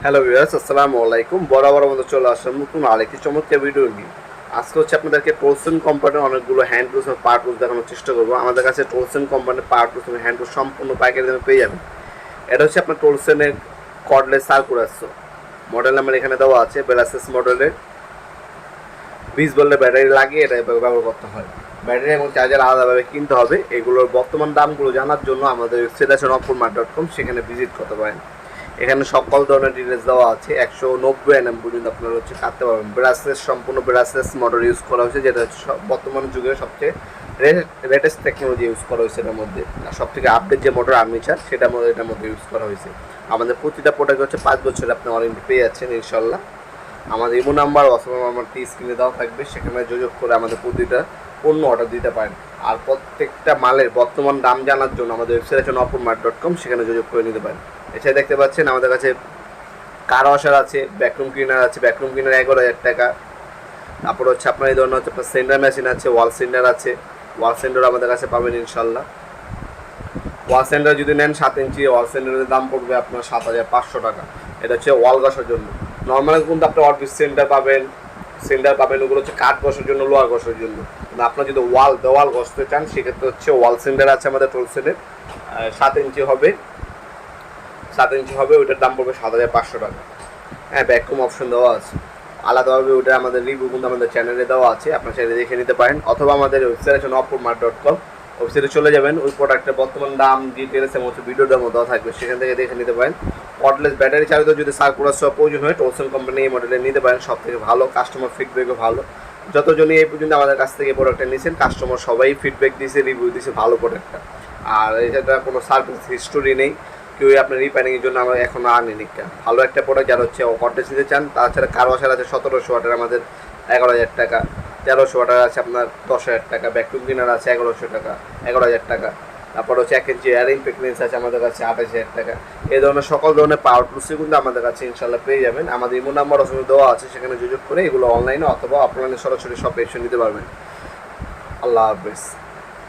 Hello viewers, আসসালামু আলাইকুম। বরাবর মতো চলে আসলাম নতুন আরেকটি চমৎকার ভিডিও নিয়ে। আজকে হচ্ছে আপনাদেরকে টোলসন কোম্পানির অনেকগুলো হ্যান্ড টুলস এবং পাওয়ার টুলস দেখানোর চেষ্টা করবো। আমাদের কাছে টোলসন কোম্পানির পাওয়ার টুলস এবং হ্যান্ড টুলস সম্পূর্ণ পাইকারি দামে পেয়ে যাবেন। এটা হচ্ছে আপনার টোলসনের কর্ডলেস সার্কুলাস মডেল নাম্বার এখানে দেওয়া আছে। বেলাসেস মডেলের 20 ভোল্টের ব্যাটারি লাগিয়ে এটা ব্যবহার করতে হয়। ব্যাটারি এবং চার্জার আলাদাভাবে কিনতে হবে। এগুলোর বর্তমান দামগুলো জানার জন্য আমাদের ওয়েবসাইট আছে নপুরমার্ট.com, সেখানে ভিজিট করতে পারেন। এখানে সকল ধরনের ডিটেলস দেওয়া আছে। 190 nm পর্যন্ত আপনারা হচ্ছে কাটতে পারবেন। ব্রাসলেস সম্পূর্ণ ব্রাসলেস মোটর ইউজ করা হয়েছে, যেটা হচ্ছে বর্তমান যুগের সবচেয়ে লেটেস্ট টেকনোলজি ইউজ করা হয়েছে। এটার মধ্যে সব থেকে আপডেট যে মোটর আর্মিচার সেটার মধ্যে এটার মধ্যে ইউজ করা হয়েছে। আমাদের প্রতিটা প্রোডাক্ট হচ্ছে 5 বছর আপনি ওয়ারেন্টি পেয়ে যাচ্ছেন ইনশাল্লাহ। আমাদের ইমো নাম্বার হোয়াটসঅ্যাপ নাম্বারটি স্ক্রিনে দেওয়া থাকবে, সেখানে যোগাযোগ করে আমাদের প্রতিটা পণ্য অর্ডার দিতে পারেন। আর প্রত্যেকটা মালের বর্তমান দাম জানার জন্য আমাদের ওয়েবসাইট আছে নপুরমার্ট.com, সেখানে যোগাযোগ করে নিতে পারেন। এছাড়া দেখতে পাচ্ছেন আমাদের কাছে কার ওয়াশার আছে, ব্যাকরুম ক্লিনার আছে। ব্যাকরুম ক্লিনার 11,000 টাকা। তারপর হচ্ছে আপনার এই ধরনের হচ্ছে আপনার সেন্ডার মেশিন আছে, ওয়াল সেন্ডার আছে। ওয়াল সেন্ডার আমাদের কাছে পাবেন ইনশাল্লাহ। ওয়াল সেন্ডার যদি নেন 7 ইঞ্চি ওয়াল সেন্ডারের দাম পড়বে আপনার 7,500 টাকা। এটা হচ্ছে ওয়াল ঘষার জন্য। নর্মাল কিন্তু আপনি অফিস সেন্টার পাবেন ওগুলো হচ্ছে কাঠ ঘষার জন্য, লোহার ঘষার জন্য। কিন্তু আপনার যদি দেওয়াল ঘষতে চান সেক্ষেত্রে হচ্ছে ওয়াল সেন্টার আছে আমাদের টোলসেনের। 7 ইঞ্চি হবে, 7 ইঞ্চি হবে, ওইটার দাম পড়বে 7,500 টাকা। হ্যাঁ, ব্যাকরুম অপশন দেওয়া আছে আলাদাভাবে। ওইটা আমাদের রিভিউ কিন্তু আমাদের চ্যানেলে দেওয়া আছে, আপনার চ্যানেলে দেখে নিতে পারেন। অথবা আমাদের ওয়েবসাইট আছে নপুরমার্ট.com, ওয়েবসাইটে চলে যাবেন। ওই প্রোডাক্টের বর্তমান দাম ডিটেলস এবং হচ্ছে ভিডিওটার মধ্যে দেওয়া থাকবে, সেখান থেকে দেখে নিতে পারেন। কর্ডলেস ব্যাটারি চালিত যদি সার্কুলার সব প্রয়োজন হয় টোলসন কোম্পানি এই মডেলে নিতে পারেন। সব থেকে ভালো, কাস্টমার ফিডব্যাকও ভালো। যতজনই এই পর্যন্ত আমাদের কাছ থেকে প্রোডাক্টটা নিয়েছেন কাস্টমার সবাই ফিডব্যাক দিয়েছে, রিভিউ দিয়েছে ভালো প্রোডাক্টটা। আর এটা কোনো সার্ভিস হিস্টোরি নেই, কেউ আপনার রিপেয়ারিংয়ের জন্য আমরা এখনও আনিনি। ভালো একটা প্রোডাক্ট যারা হচ্ছে কর্ডলেস নিতে চান। তাছাড়া কার ওয়াশার আছে 1700 ওয়াটের আমাদের 11,000 টাকা। 1300 ওয়াটার আছে আপনার 10,000 টাকা। ব্যাকরুম ক্লিনার আছে 1100 টাকা, 11,000 টাকা। তারপর হচ্ছে 1 ইঞ্চি এয়ারিং প্রেগনেন্স আছে আমাদের কাছে 28,000 টাকা। এই ধরনের সকল ধরনের পাওয়ার টুলসই কিন্তু আমাদের কাছে ইনশাল্লাহ পেয়ে যাবেন। আমাদের ইমো নাম্বার ওখানে দেওয়া আছে, সেখানে যোগাযোগ করে এগুলো অনলাইনে অথবা অফলাইনে সরাসরি শপে এসে নিতে পারবেন। আল্লাহ হাফেজ।